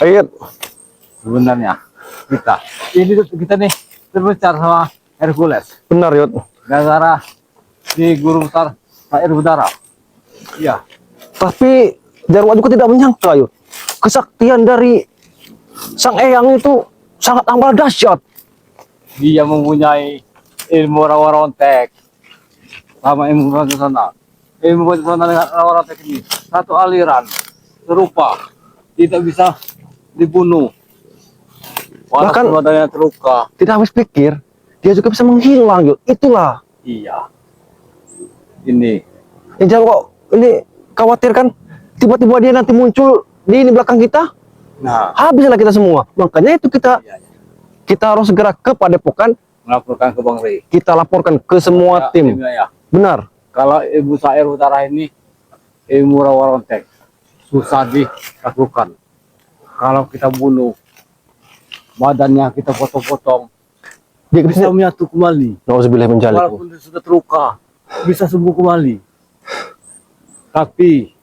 Ayat. Sebenarnya kita nih terpencar sama Hercules. Benar, Yud. Gara-gara si guru besar air udara. Iya. Tapi Jarwo juga tidak menyangka, Yud. Kesaktian dari Sang Eyang itu sangat amat dahsyat. Dia mempunyai ilmu rawa-rontek sama ilmu sana. Ilmu sana dengan rawa-rontek ini satu aliran serupa, tidak bisa dibunuh. Bahkan badannya terluka. tidak habis pikir, dia juga bisa menghilang, Yud. Itulah. Iya. Ini Jarwo ini khawatir kan tiba-tiba dia nanti muncul di belakang kita. nah, Habislah kita semua. Makanya itu iya, iya. kita harus segera ke Padepokan. Melaporkan ke Bang Rey. Kita laporkan ke semua tim. Ya. Benar. Kalau Ibu Sair Utara ini ilmu rawa-rontek susah dilakukan. Kalau kita bunuh, badannya kita potong-potong, Dia bisa menyatu kembali. Nauzubillah min dzalik. Walaupun dia sudah terluka, bisa sembuh kembali. Tapi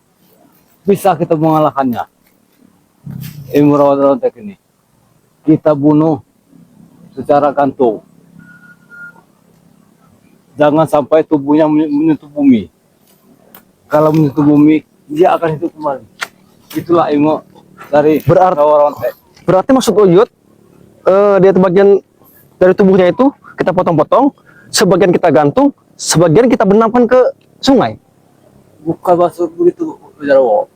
bisa kita mengalahkannya. Ilmu rawa-rontek ini kita bunuh secara gantung. Jangan sampai tubuhnya menyentuh bumi. Kalau menyentuh bumi, dia akan hidup kembali. Itulah ilmu dari rawa-rontek. Berarti maksud Uyut, dia bagian dari tubuhnya itu kita potong-potong, sebagian kita gantung, sebagian kita benamkan ke sungai. Bukan maksud begitu, Jarwo.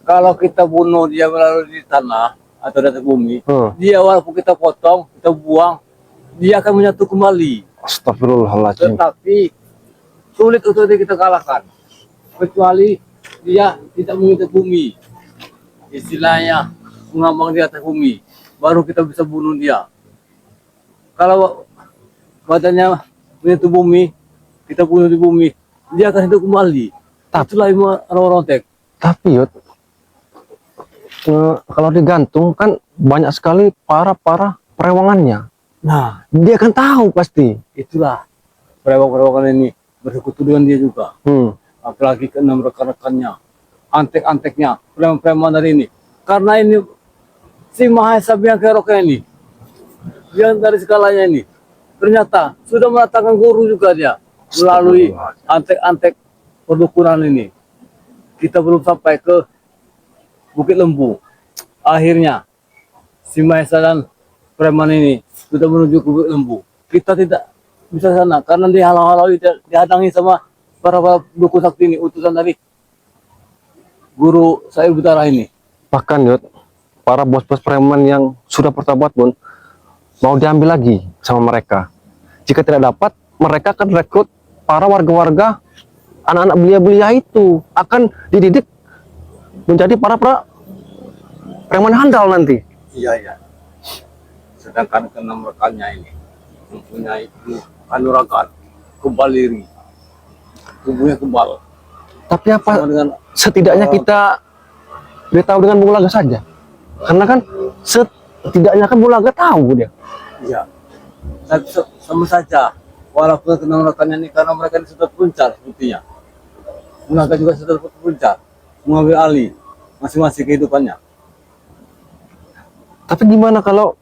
Kalau kita bunuh dia melalui di tanah atau di atas bumi, dia walaupun kita potong, kita buang, dia akan menyatu kembali. Astagfirullahaladzim. Tetapi sulit untuk kita kalahkan, kecuali dia tidak menyentuh bumi. Istilahnya mengambang di atas bumi, baru kita bisa bunuh dia. Kalau badannya menyentuh bumi, kita bunuh di bumi, dia akan hidup kembali. Itulah ilmu rawa-rontek. Tapi Yud, kalau digantung kan banyak sekali para perewangannya. Nah, dia kan tahu pasti. Itulah perewang-perewangan ini bersekutu dengan dia juga. Apalagi keenam rekan-rekannya, antek-anteknya, preman-preman dari ini. Karena ini si Mahesa Biang Keroknya ini, yang dari segalanya ini, ternyata sudah mendatangkan guru juga dia melalui antek-antek perdukunan ini. Kita belum sampai ke Bukit Lembu. Akhirnya si Mahesa dan preman ini sudah menuju ke Bukit Lembu. Kita tidak bisa sana karena dihalau-halau, dihadangi sama para dukun sakti ini, utusan dari guru Sair Utara ini. Bahkan Yud, para bos-bos preman yang sudah bertobat pun mau diambil lagi sama mereka. Jika tidak dapat, mereka akan rekrut para warga-warga, anak-anak belia-belia itu akan dididik menjadi para preman handal nanti. Iya, iya. Sedangkan keenam rekannya ini mempunyai kanuragan, kebal diri, tubuhnya kebal. Tapi apa dengan setidaknya kita beritahu dengan Bulaga saja, karena kan setidaknya kan Bulaga tahu dia. Iya. Tapi sama saja, walaupun keenam rekannya ini karena mereka ini sudah terpencar sepertinya. Bulaga juga sudah terpencar, mengambil alih masing-masing kehidupannya. Tapi gimana kalau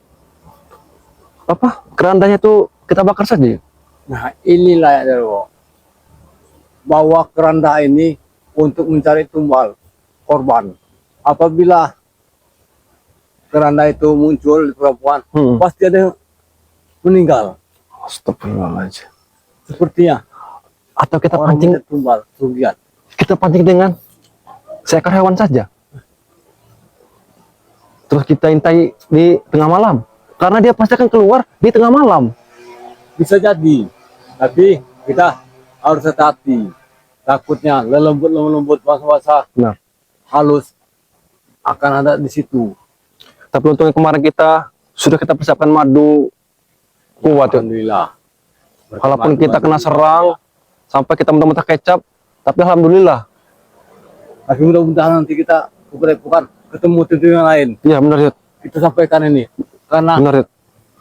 kerandanya tuh kita bakar saja? Nah, inilah ya Jarwo. Bawa keranda ini untuk mencari tumbal korban. Apabila keranda itu muncul di perempuan, pasti ada yang meninggal. Astagfirullahaladzim. Sepertinya. Atau kita pancing tumbal, sugiat. Kita pancing dengan seekor hewan saja. Terus kita intai di tengah malam. Karena dia pasti akan keluar di tengah malam. Bisa jadi. Tapi kita harus hati-hati. Takutnya lembut masa-masa halus akan ada di situ. Tapi untungnya kemarin sudah kita persiapkan madu kuat. Alhamdulillah. Walaupun kita kena serang, sampai kita mentah-mentah kecap, tapi alhamdulillah. Tapi mudah-mudahan nanti kita bukan ketemu tim yang lain. Iya benar ya. Kita sampaikan ini. Karena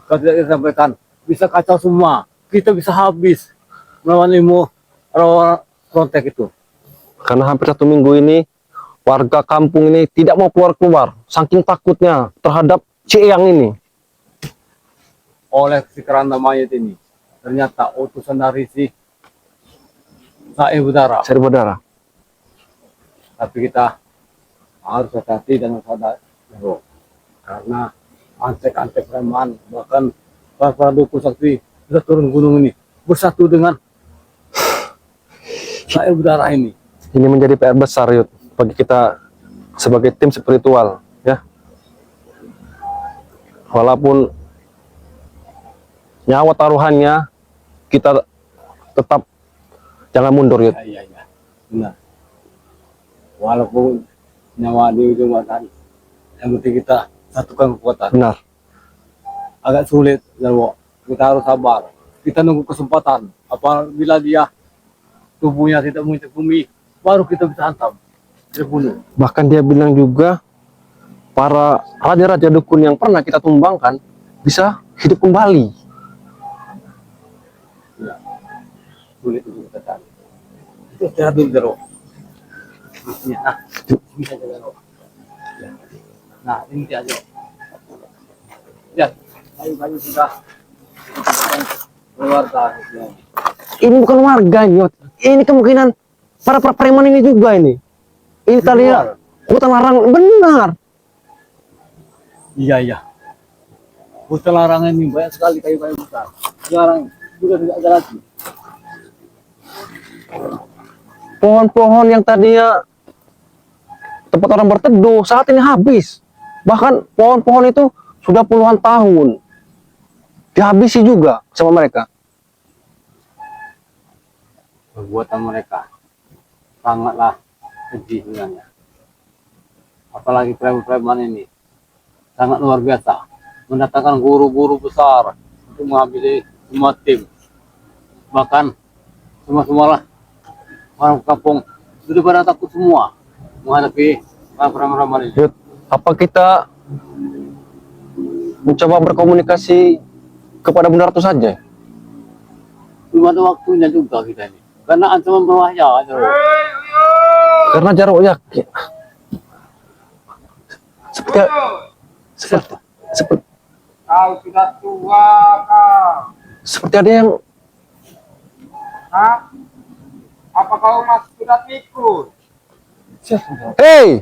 kalau tidak kita sampaikan, bisa kacau semua. Kita bisa habis melawan ilmu rawa-rontek itu. Karena hampir 1 minggu ini warga kampung ini tidak mau keluar-keluar, saking takutnya terhadap si Eyang ini. Oleh si keranda mayat ini, ternyata utusan dari si Sae Budara. Sari berdarah. Tapi kita harus hati-hati dan waspada, Jarwo. Karena antek-antek preman, bahkan para dukun sakti sudah turun gunung ini bersatu dengan Sae Budara ini. Ini menjadi PR besar, Yud, bagi kita sebagai tim spiritual, ya. Walaupun nyawa taruhannya, kita tetap jangan mundur, Yud. Iya, benar. Walaupun nyawa di ujung badan, yang penting kita satukan kekuatan. Benar. Agak sulit, Jarwo. Kita harus sabar. Kita nunggu kesempatan. Apabila dia tubuhnya tidak menginjak bumi, baru kita bisa hantam, terbunuh. Bahkan dia bilang juga, para raja-raja dukun yang pernah kita tumbangkan bisa hidup kembali. Ya. Sulit untuk kita cari. Itu istirahat dulu, Jarwo. Nah, bisa aja, Jarwo. Ya. Nah, ini aja. Ya, kayu-kayu sudah keluar dari. Ini bukan warga, Yud. Ini kemungkinan para preman ini juga ini. Ini tadi ya, hutan larang, benar. Iya. Hutan larangan ini banyak sekali kayu-kayu besar. Sekarang sudah tidak ada lagi. Pohon-pohon yang tadinya tempat orang berteduh saat ini habis. Bahkan pohon-pohon itu sudah puluhan tahun dihabisi juga sama mereka. Perbuatan mereka sangatlah keji sebenarnya. Apalagi preman ini sangat luar biasa. Mendatangkan guru-guru besar untuk mengambil semua tim. Bahkan semua orang kampung sudah pada takut semua menghadapi preman ini. Yud, apa kita mencoba berkomunikasi kepada Bunda Ratu saja? Belum ada waktunya juga kita ini. Karena ancaman berbahaya. Karena Jarwo yakin seperti Kau sudah tua, kau. seperti ada yang Hah? Apa kau masih sudah ikut? Hei,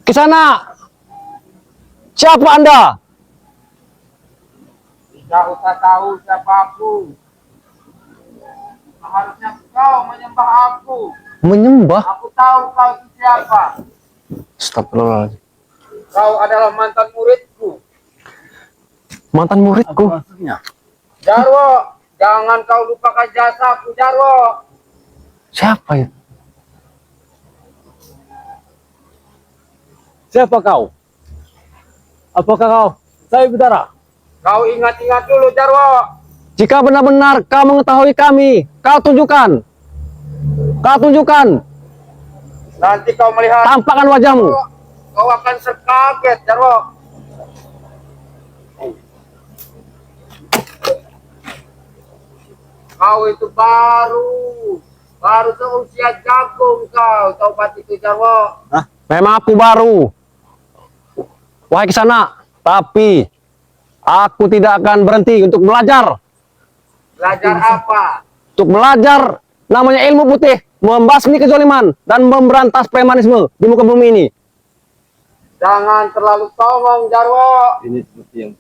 ke sana. Siapa Anda? Tidak usah tahu siapa aku. Harusnya kau menyembah aku. Menyembah? Aku tahu kau itu siapa. Astagfirullahaladzim. Kau adalah mantan muridku. Mantan muridku. Apa maksudnya? Jarwo, jangan kau lupakan jasaku, Jarwo. Siapa ya? Siapa kau? Apakah kau Sae Budara? Kau ingat-ingat dulu, Jarwo. Jika benar-benar kau mengetahui kami, kau tunjukkan. Kau tunjukkan. Nanti kau melihat. Tampakkan wajahmu. Kau akan sekaget, Jarwo. Kau itu baru seusia jagung kau, tobat itu, Jarwo. Memang aku baru. Wahai Kisana, tapi aku tidak akan berhenti untuk belajar. Belajar apa? Untuk belajar namanya ilmu putih, membasmi kezaliman dan memberantas premanisme di muka bumi ini. Jangan terlalu songong, Jarwo. Ini seperti yang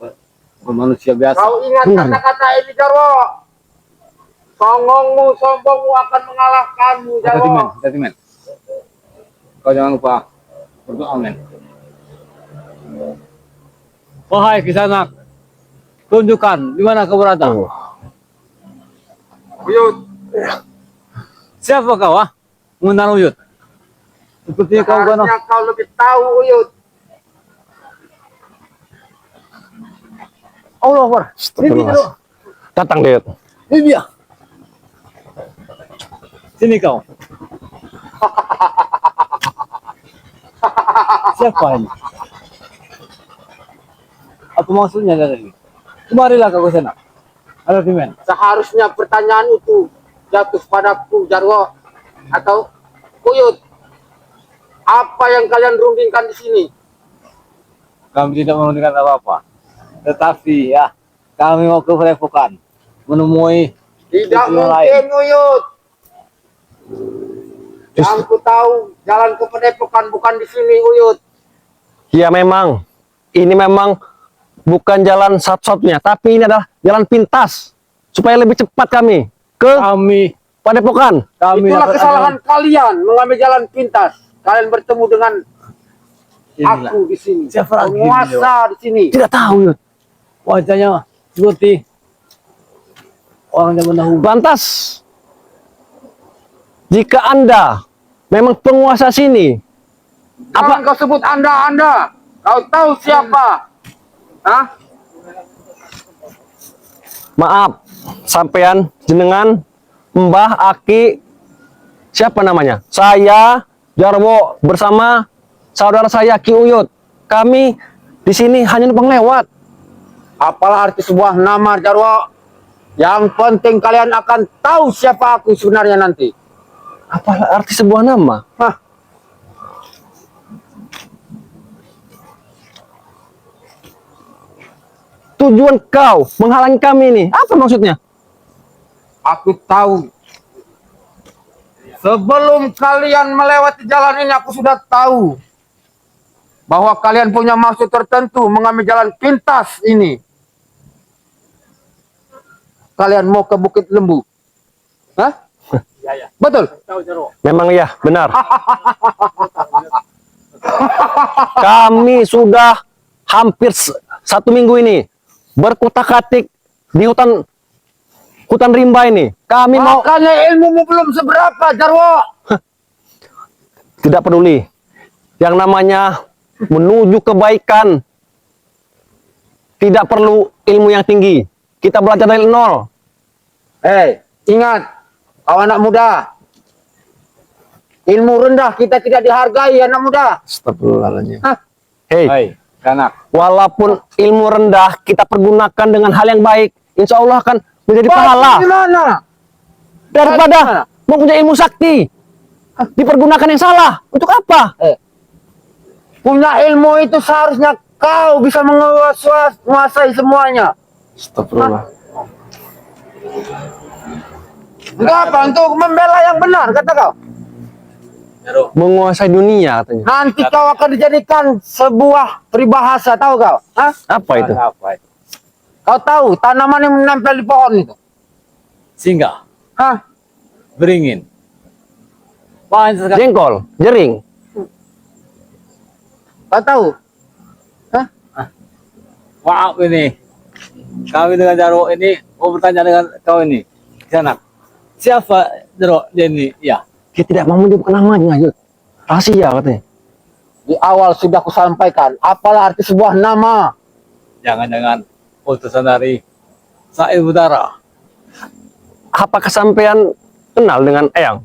manusia biasa. Kau ingat Benar. kata-kata ini, Jarwo. Songongmu, sombongmu akan mengalahkanmu, Jarwo. Hati-hati, men. Kau jangan lupa berdoa, men. Wahai Kisanak, tunjukkan di mana kau berada. Uyut, Siapa kau, mengenal Uyut? Sepertinya kau kan. seharusnya kau lebih tahu, Uyut. Allah Akbar. Astagfirullah. Datang dia. Ini dia. Sini kau. Siapa ini? Apa maksudnya dari ini? Kemarilah kau ke sana. Ada men. Seharusnya pertanyaan itu jatuh padaku, Jarwo. Atau Uyut. Apa yang kalian rundingkan di sini? Kami tidak menunjukkan apa-apa. Tetapi ya, kami mau ke Padepokan menemui Tidak yang mungkin, lain. Uyut. Yang ku tahu jalan ke Padepokan bukan di sini, Uyut. Ya memang, ini memang bukan jalan satu-satunya, tapi ini adalah jalan pintas supaya lebih cepat kami ke Kami Padepokan. Itulah dapat kesalahan kalian mengambil jalan pintas. Kalian bertemu dengan Inilah. aku di sini. Siapa lagi, Penguasa di sini. Tidak tahu, Yud. wajahnya seperti orang zaman dahulu. Lantas, jika Anda memang penguasa sini, Jangan kau sebut Anda. Kau tahu siapa? Hah? maaf, sampean jenengan Mbah Aki, siapa namanya? Saya Jarwo bersama saudara saya Ki Uyut. Kami di sini hanya numpang lewat. Apalah arti sebuah nama, Jarwo? Yang penting kalian akan tahu siapa aku sebenarnya nanti. Apa arti sebuah nama? Hah? Tujuan kau menghalangi kami ini, apa maksudnya? Aku tahu. Sebelum kalian melewati jalan ini, aku sudah tahu bahwa kalian punya maksud tertentu mengambil jalan pintas ini. Kalian mau ke Bukit Lembu. Hah? Ya. Betul? Tahu Jarwo. Memang iya, benar. Kami sudah hampir 1 minggu ini berkutak-atik di hutan rimba ini. Kami mau Makanya ilmumu belum seberapa, Jarwo. tidak peduli. Yang namanya menuju kebaikan tidak perlu ilmu yang tinggi. Kita belajar dari nol. Hei, ingat, kau anak muda. Ilmu rendah kita tidak dihargai, anak muda. Astagfirullahaladzim. Hah? Hei, Hai, kanak. walaupun ilmu rendah kita pergunakan dengan hal yang baik, insya Allah akan menjadi pahala Gimana? daripada Bagaimana? mempunyai ilmu sakti dipergunakan yang salah. Untuk apa? Punya ilmu itu seharusnya kau bisa menguasai semuanya. Astagfirullah. Enggak apa, untuk membela yang benar, kata kau. Jarwo. Menguasai dunia katanya. Nanti kau akan dijadikan sebuah peribahasa, tahu kau? Hah? Apa itu? Apa itu? Kau tahu tanaman yang menempel di pohon itu? Singgah, Hah? beringin. Banyak sekali. Jengkol, jering. Kau tahu? Hah? Maaf ini. Kami dengan Jarwo ini mau bertanya dengan kau ini. Kanak. Siapa Jarwo dia ini? Ya. Dia tidak mau menyebutkan namanya, Yud. Rahasia katanya. Di awal sudah kusampaikan, apalah arti sebuah nama? Jangan-jangan utusan dari Said Budara. Apakah sampean kenal dengan Eyang?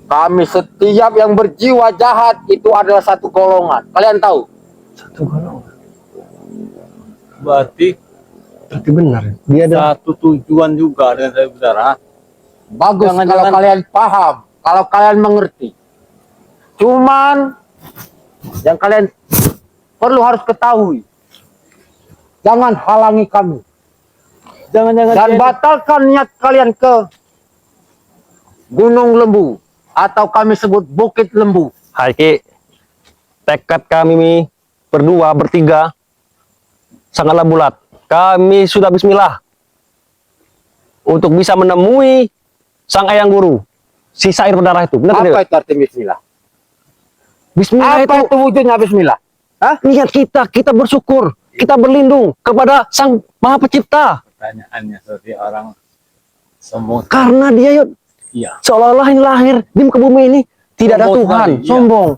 Kami setiap yang berjiwa jahat itu adalah satu golongan. Kalian tahu? Satu golongan. Berarti Berarti benar. Dia adalah satu tujuan juga dengan Said Budara. Bagus Jangan-jangan- kalau kalian paham, kalau kalian mengerti. Cuman yang kalian perlu harus ketahui, jangan halangi kami Jangan-jangan dan dia- batalkan niat kalian ke Gunung Lembu atau kami sebut Bukit Lembu. Hai Ki, tekad kami berdua, bertiga, sangatlah bulat. Kami sudah bismillah untuk bisa menemui sang Eyang Guru, si Sair berdarah itu. Benar Apa tidak? itu arti bismillah? Bismillah Apa itu itu wujudnya bismillah? Hah? niat kita bersyukur, kita berlindung kepada Sang Maha Pencipta. Pertanyaannya seperti orang semut. Karena dia Yud, Iya. seolah-olah ini lahir di muka bumi ini tidak ada Sombong Tuhan, sekali, iya. sombong.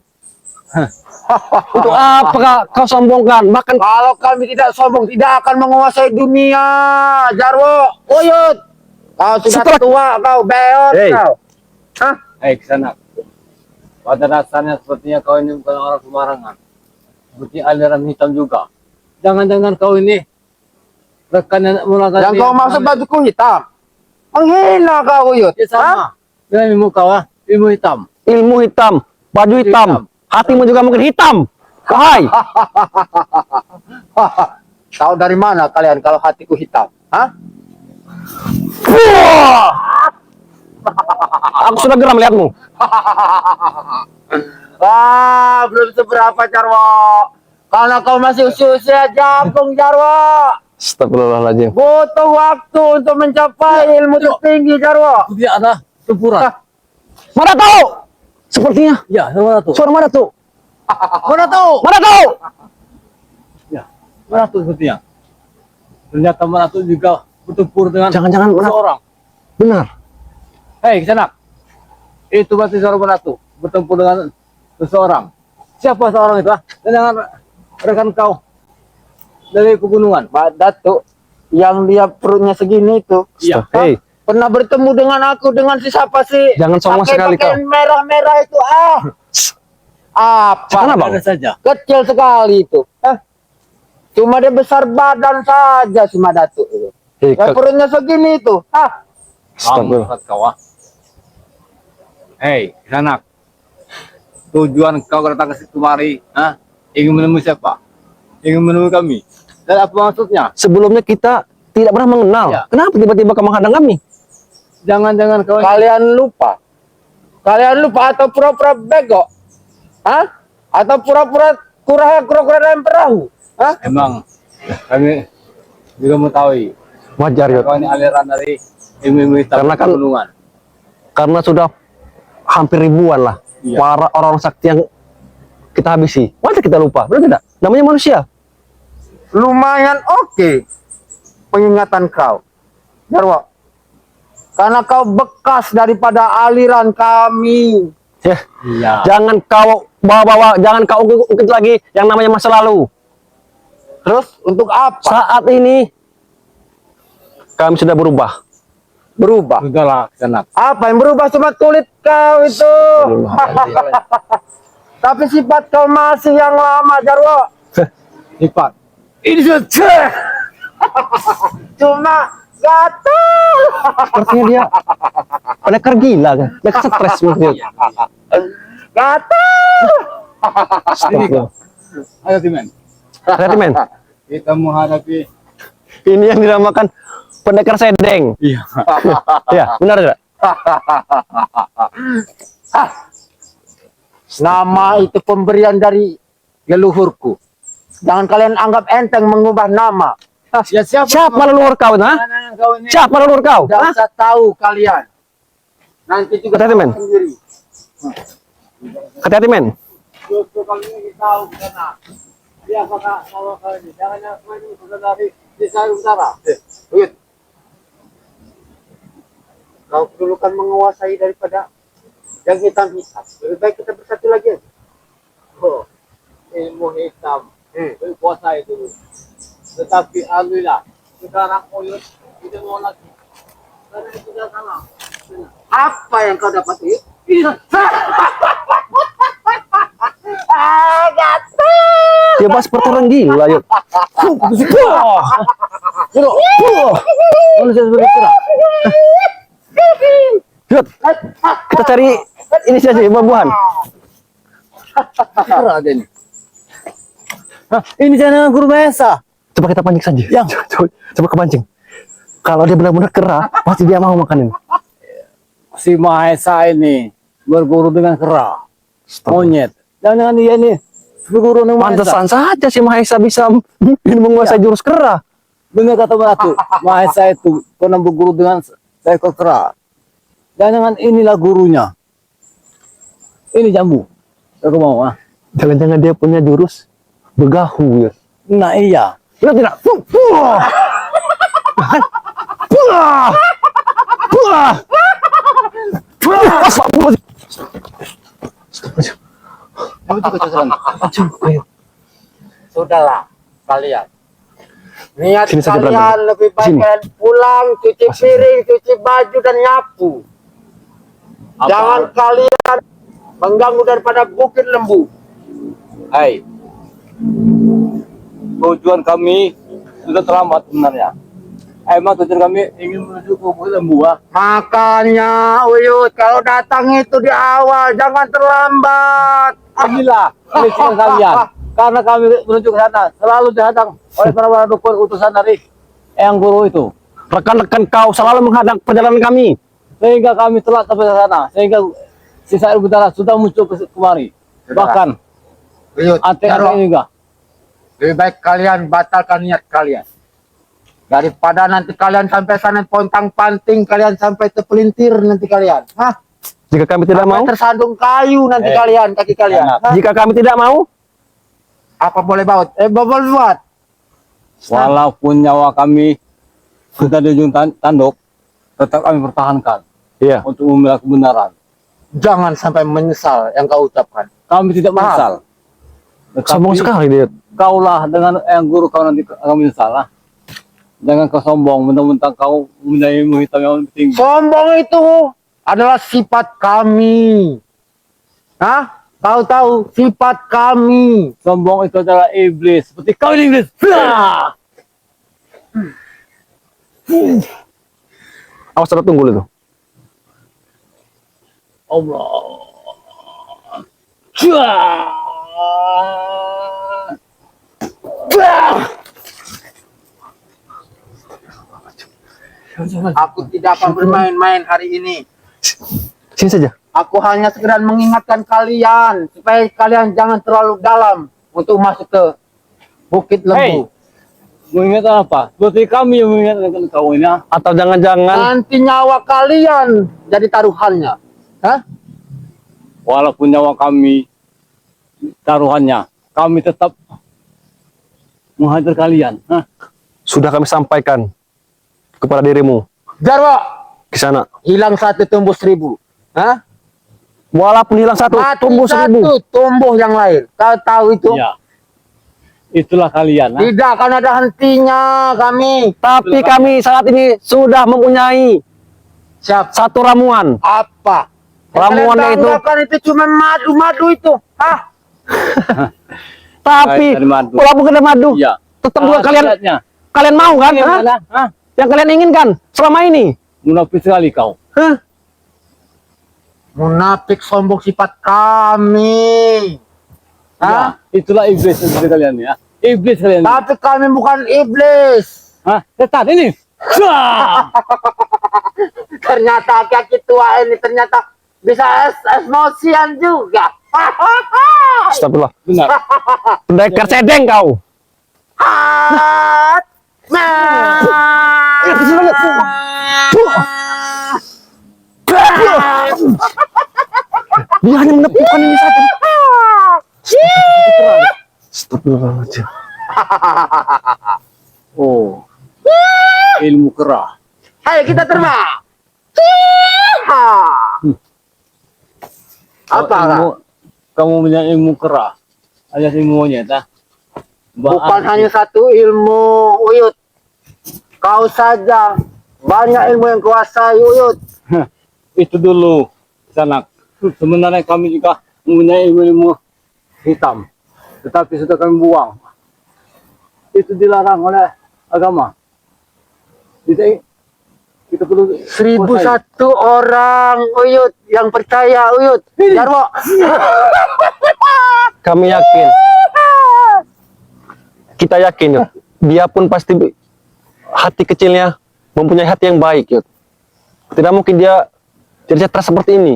Untuk apa kau sombongkan? Bahkan Kalau kami tidak sombong, tidak akan menguasai dunia, Jarwo. Uyut. Kau sudah Setelah- tua, kau beot Hei. kau. Hah? Hei, Kisanak. Pada dasarnya sepertinya kau ini bukan orang sembarangan. Seperti aliran hitam juga. Jangan-jangan kau ini rekan yang mulakan Yang kau maksud bajuku hitam. Menghina kau, Uyut. Ya sama. Dengan ilmu kau, ilmu hitam. ilmu hitam, baju hitam, hatimu juga mungkin hitam. Wahai, Tahu dari mana kalian kalau hatiku hitam? Hah? Wah! Aku sudah geram melihatmu. Wah, belum seberapa Jarwo. Karena kau masih usia jagung Jarwo. Astagfirullahaladzim. Butuh waktu untuk mencapai ilmu tertinggi Jarwo. Itu dia ada tempuran. Mana tahu? Sepertinya. Ya, mana tuh? Suara mana tuh? Mana tahu? Mana tahu? Ya, mana tuh sepertinya. Ternyata mana tuh juga bertempur dengan Jangan-jangan mana? seorang. Benar. Hei, Kisanak. Itu berarti seorang Manatu bertempur dengan seseorang. Siapa seorang itu? Dan dengan rekan kau dari pegunungan. Pak Datuk yang dia perutnya segini itu. Iya. Hei, Pernah bertemu dengan aku dengan si siapa sih? Jangan sombong Pakai sekali pakaian merah-merah itu. Apa? Jangan, Bang. Ada saja. Kecil sekali itu. Cuma dia besar badan saja si Datuk itu. hei, Yang perutnya segini itu. Astagfirullah. Bangsat kau. Hei, Kisanak. Tujuan kau datang ke situ kemari, ingin menemui siapa? Ingin menemui kami. Dan apa maksudnya? Sebelumnya kita tidak pernah mengenal. Ya. Kenapa tiba-tiba kau menghadang kami? Jangan-jangan kau Kalian lupa. Kalian lupa atau pura-pura bego? Atau pura-pura kura-kura dalam perahu? emang kami juga mengetahui Wajar, Yot. kau ini aliran dari ilmu-ilmu hitam Karena kan- pegunungan. Karena sudah hampir ribuan lah Iya. para orang sakti yang kita habisi. Wajar kita lupa, benar tidak? Namanya manusia. Lumayan oke pengingatan kau, Jarwo. Karena kau bekas daripada aliran kami. Ya. Iya. Jangan kau bawa-bawa, jangan kau ungkit lagi yang namanya masa lalu. Terus untuk apa? Saat ini kami sudah berubah. Berubah. Sudahlah, Kisanak. Apa yang berubah? Cuma kulit kau itu. Tapi sifat kau masih yang lama, Jarwo. Sifat. Ini sudah. Cuma gatal. Sepertinya dia pendekar gila kan? Pendekar stres mungkin. Gatal. Astagfirullah. Ayo, Timen. Hati-hati, men. Kita menghadapi. Ini yang dinamakan pendekar sedeng. Iya. Ya, benar tidak? Nama itu pemberian dari leluhurku. Jangan kalian anggap enteng mengubah nama. Ya, siapa? Siapa leluhur kau, nah? Mana kau ini? Siapa leluhur kau? Tidak Hah? usah tahu kalian. Nanti juga Hati-hati, tahu men. sendiri. Hati-hati, men. Justru kali ini tahu karena dia apakah kalau kau ini jangan yang kau ini sudah dari desa utara. Wait. Kau dulu kan menguasai daripada yang hitam-hitam. Lebih baik kita bersatu lagi. Oh, ilmu hitam berkuasa itu. Tetapi alhamdulillah sekarang Uyut tidak mau lagi karena itu sudah salah. Apa yang kau dapat itu? Dia bahas seperti orang gila, yuk. Manusia sebagai kera. Yuk, kita cari ini saja buah-buahan. Kera ada ini. Ini jangan guru biasa. Coba kita pancing saja. Ya. Coba kepancing. Kalau dia benar-benar kera, pasti dia mau makan ini. Si Mahesa ini berguru dengan kera. Monyet. Jangan dia ini berguru dengan Mahesa. Pantesan saja si Mahesa bisa menguasai jurus kera. Benar kata Batu. Mahesa itu pernah berguru dengan seekor kera. Jangan inilah gurunya. Ini jambu. Aku mau Jangan-jangan dia punya jurus begahu, ya. Nah iya. Benar tidak? Sudahlah kalian. Niat Sini saja, kalian berantem. lebih baik Sini. kalian pulang, cuci piring, cuci baju dan nyapu. Jangan kalian mengganggu daripada Bukit Lembu. Hai. Tujuan kami sudah terlambat sebenarnya. Emang tujuan kami ingin menuju ke Bukit Lembu. Makanya Uyut, kalau datang itu di awal, jangan terlambat. Inilah kelicikan kalian. Karena kami menuju ke sana selalu dihadang oleh para dukun utusan dari Eyang Guru itu. Rekan-rekan kau selalu menghadang perjalanan kami. Sehingga kami telat sampai ke sana. Sehingga sisa air udara sudah muncul kemari. Bahkan Uyut, antek-antek Jarwo, ini juga. lebih baik kalian batalkan niat kalian. Daripada nanti kalian sampai sana pontang-panting, kalian sampai terpelintir nanti kalian. Hah? Jika kami tidak Sampai mau, tersandung kayu nanti kalian, kaki kalian. enak. Hah? jika kami tidak mau, Apa boleh baut? Boleh buat. Walaupun nyawa kami sudah di ujung tanduk, tetap kami pertahankan iya. untuk membela kebenaran. Jangan sampai menyesal yang kau ucapkan. Kami tidak menyesal. Sombong sekali dia. Kaulah dengan Eyang Guru kau nanti kami menyesal lah. Jangan kau sombong, mentang-mentang kau mempunyai ilmu hitam yang tinggi. Sombong itu adalah sifat kami. Hah? Kau tahu sifat kami. Sombong itu adalah iblis, seperti kau ini iblis. Hah! Awas ada tunggul itu. Allah. Cua. Aku tidak akan bermain-main hari ini. Sini saja. Aku hanya sekedar mengingatkan kalian supaya kalian jangan terlalu dalam untuk masuk ke Bukit Lembu. Mengingatkan apa? Seperti kami yang mengingatkan kau ini. Atau jangan-jangan Nanti nyawa kalian jadi taruhannya. Hah? Walaupun nyawa kami taruhannya, kami tetap menghajar kalian. Hah? sudah kami sampaikan kepada dirimu Jarwo, di sana. hilang satu tumbuh 1000. Hah? Walaupun hilang satu, Mati tumbuh 1000. satu, tumbuh yang lain. Kau tahu itu? Ya. Itulah kalian. Hah? Tidak akan ada hentinya kami. Tapi kami saat ini sudah mempunyai Siap. satu ramuan. Apa? Ramuannya itu. Itu cuma madu-madu itu. Hah? Tapi Dari madu. walaupun kena madu, Iya. tetap juga kalian Khasiatnya. kalian mau kan? Ini Hah? adalah, hah? Yang kalian inginkan selama ini. Munafik sekali kau. Hah? Munafik sombong sifat kami. Hah? Ya, itulah iblis seperti kalian ya. Iblis kalian. Tapi kami bukan iblis. Hah? Setan ini. Wah! Ternyata kaki tua ini ternyata bisa emosian juga. Astagfirullah. Benar. Pendekar cedeng kau. Hat. Dia hanya menepukan ini saja. Astagfirullahaladzim. Oh. Ilmu kerah. Ayo kita terbang. Apa? Kamu punya ilmu kerah. Alias ilmu monyet, ah. Bukan hanya satu ilmu, Uyut. Kau saja banyak ilmu yang kuasai, Uyut. Itu dulu, sanak. Sebenarnya kami juga mempunyai ilmu hitam, tetapi sudah kami buang. Itu dilarang oleh agama. Kita perlu 1001 orang, Uyut, yang percaya, Uyut. Jarwo. Kami yakin. Kita yakin, Yud. Dia pun pasti hati kecilnya mempunyai hati yang baik, Yud. Tidak mungkin dia jadi cerdas seperti ini.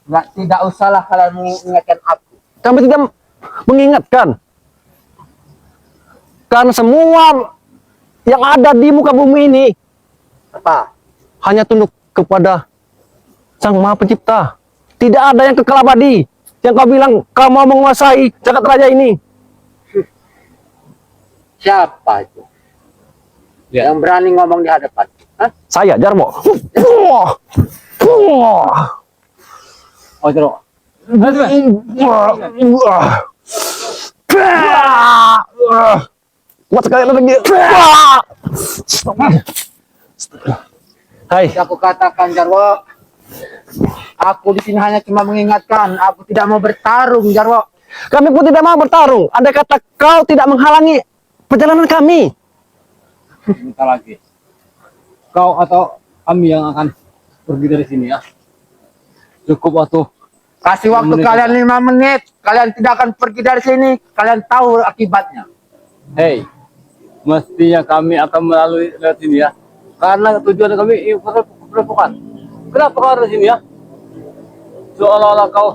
Nggak, tidak usahlah kalian mengingatkan aku. Kami tidak mengingatkan. Karena semua yang ada di muka bumi ini Apa? hanya tunduk kepada Sang Maha Pencipta. Tidak ada yang kekal abadi. Yang kau bilang kau mau menguasai jagat raya ini. Siapa itu? Ya. Yang berani ngomong di hadapan? Hah? Saya, Jarwo. Oh, Jero. Kuat sekali lagi. Hai, Aku katakan, Jarwo. Aku di sini hanya cuma mengingatkan. Aku tidak mau bertarung, Jarwo. kami pun tidak mau bertarung. Andai kata kau tidak menghalangi perjalanan kami. Bentar lagi. Kau atau kami yang akan pergi dari sini ya. Cukup waktu. Kasih waktu Menit. kalian 5 menit. Kalian tidak akan pergi dari sini. Kalian tahu akibatnya. Hei, mestinya kami akan melalui lewat sini ya. Karena tujuan kami ini perampokan. Kenapa kau ada di sini ya? Seolah-olah kau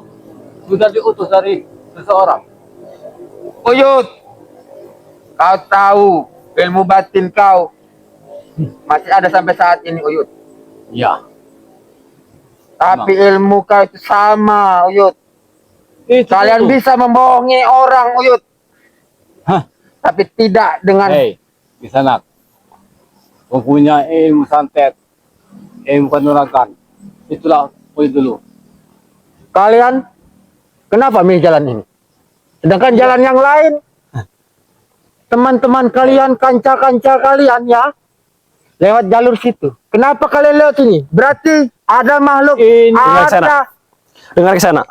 sudah diutus dari seseorang. Uyut, kau tahu ilmu batin kau masih ada sampai saat ini, Uyut. Ya. Tapi ilmu kau itu sama, Uyut. Itu Kalian itu. bisa membohongi orang, Uyut. Hah. Tapi tidak dengan Hei, di sana. Mempunyai ilmu santet, ilmu kanuragan. Itulah poin dulu. kalian. Kenapa milih jalan ini? Sedangkan jalan yang lain, teman-teman kalian, kanca-kanca kalian ya, lewat jalur situ. Kenapa kalian lewat sini? Berarti ada makhluk, Ini di sana. ada Dengar ke sana.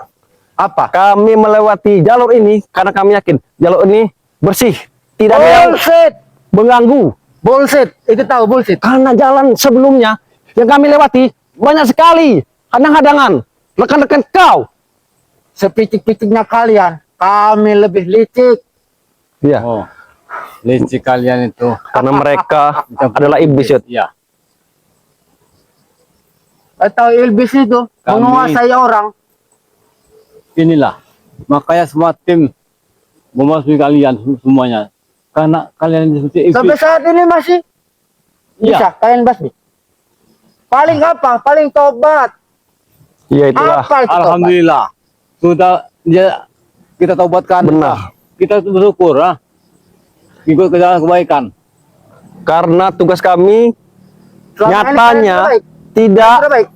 apa? Kami melewati jalur ini karena kami yakin jalur ini bersih, tidak ada yang Bullshit, mengganggu. bullshit. Itu tahu bullshit. Karena jalan sebelumnya yang kami lewati banyak sekali hadang-hadangan. Rekan-rekan kau. Sepicik-piciknya kalian, kami lebih licik. Iya. Oh, licik kalian itu. Karena mereka adalah iblis. Yud. Ya. Atau ilbis itu Kami- menguasai orang. Inilah. Makanya semua tim memasuki kalian semuanya. Karena kalian seperti Sampai iblis. saat ini masih bisa Iya. kalian basmi. Paling apa? Paling tobat. Iya itulah. Apa itu tobat? Alhamdulillah. Sudah ya, kita taubatkan. Benar. Kita bersyukur. Ha? Ikut ke jalan kebaikan. Karena tugas kami Selama ini nyatanya kalian sudah tidak baik. Ya,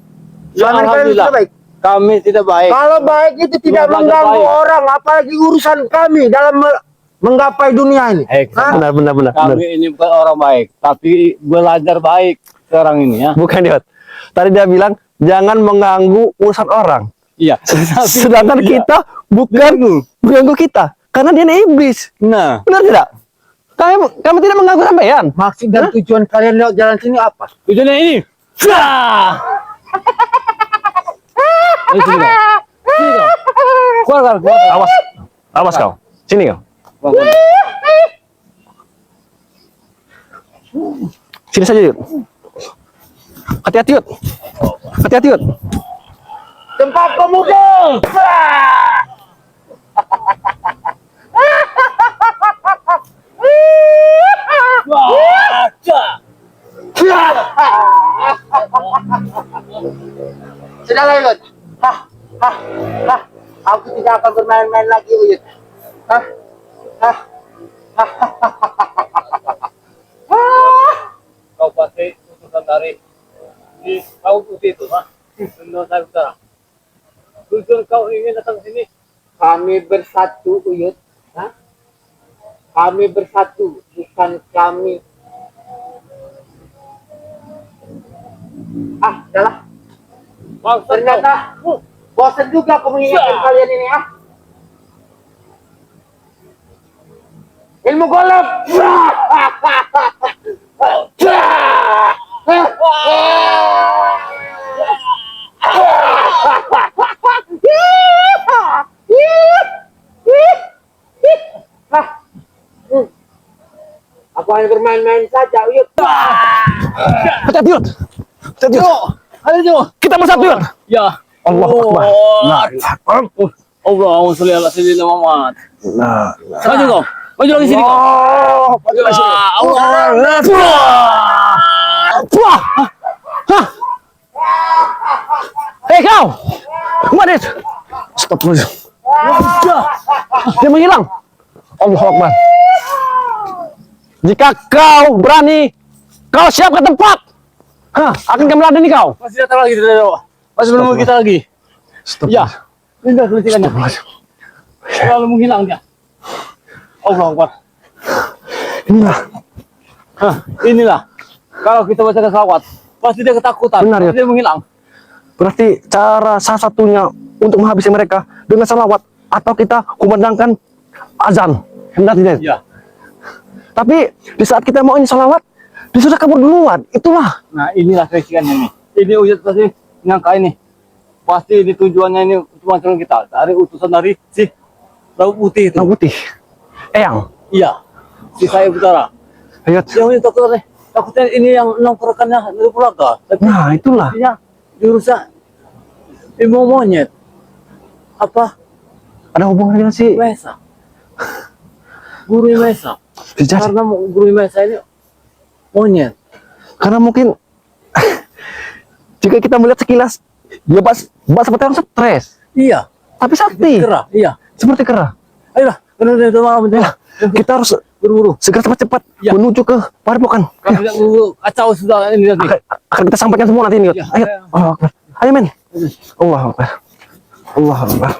Selama ini kalian Alhamdulillah. sudah baik. Kami tidak baik. Kalau baik itu tidak Belajar mengganggu baik. orang, apalagi urusan kami dalam menggapai dunia ini. Hei, Hah? benar. Kami ini bukan orang baik, tapi belajar baik sekarang ini ya. Bukan Yud. Tadi dia bilang jangan mengganggu urusan orang. Iya. Sedangkan Iya. kita bukan mengganggu kita. Karena dia ini iblis. Nah, Benar tidak? Kami tidak mengganggu sampean. Maksud dan tujuan kalian lewat jalan sini apa? tujuannya ini. Sah! Ayo, sini kau. Sini kau. Keluar. Awas kau. Sini kau. Keluar. Sini saja Yud. Hati-hati Yud. Hati-hati Yud. Tempat pemuda. Sudah lah, Uyut. Aku tidak akan bermain-main lagi, Uyut. Kau pasti utusan dari di kau putih itu, ha? Nusa Utara. Tujuan kau ingin datang ke sini? Kami bersatu, Uyut. Hah? Kami bersatu, bukan kami. Udahlah. Maksud Ternyata bosan juga aku mengingatkan kalian ini, Ilmu golem. Aku hanya bermain-main saja, Uyut. Hati-hati Yud. Hati-hati Yud. Ayo, Kita bersatu Yud. ya. Allahu Akbar. Allahumma sholli ala sayyidina Muhammad. Nah. Maju kau. Maju lagi sini kau. Hei kau. Kemana? Astagfirullah. Dia menghilang. Allahu Akbar. Jika kau berani, kau siap ke tempat. Akan kami ladeni kau. Masih datang lagi dari bawah. Masih belum kita lagi. Ya. Indah kelicikannya. Selalu menghilang dia. Allah Akbar. Inilah. Inilah. Kalau kita baca selawat, pasti dia ketakutan. Benar, Pasti dia menghilang. Berarti cara salah satunya untuk menghabisi mereka dengan salawat atau kita kumandangkan azan. Benar tidak? Ya. Tapi di saat kita mau ini salawat, dia sudah kabur duluan. Itulah. Nah inilah kritikannya nih. Ini Uyut pasti nyangka ini. Pasti ini tujuannya ini untuk mencari kita. Dari utusan dari si Laut Putih itu. Laut Putih. Eyang. Iya. Si saya Utara. Ayat. Yang ini takutnya ini yang nongkrokannya dari Pulaga. Tapi Nah, itulah. artinya dirusak ilmu monyet. Apa? Ada hubungannya dengan si Mesa. Guru Mesa. Sejati. Karena guru Mesa ini monyet. Karena mungkin jika kita melihat sekilas, dia seperti orang stres. Iya. Tapi sakti. Kerah. Iya. Seperti kerah. Ayolah. Benar itu malam itu. Kita harus Buru-buru. segera cepat-cepat Ya. menuju ke Padepokan. Kalau tidak buru kacau sudah ini nanti. Akan kita sampaikan semua nanti ini. Ya, Ayo. ayo. Allah Akbar. Ayo men. Allah Akbar. Allah Akbar.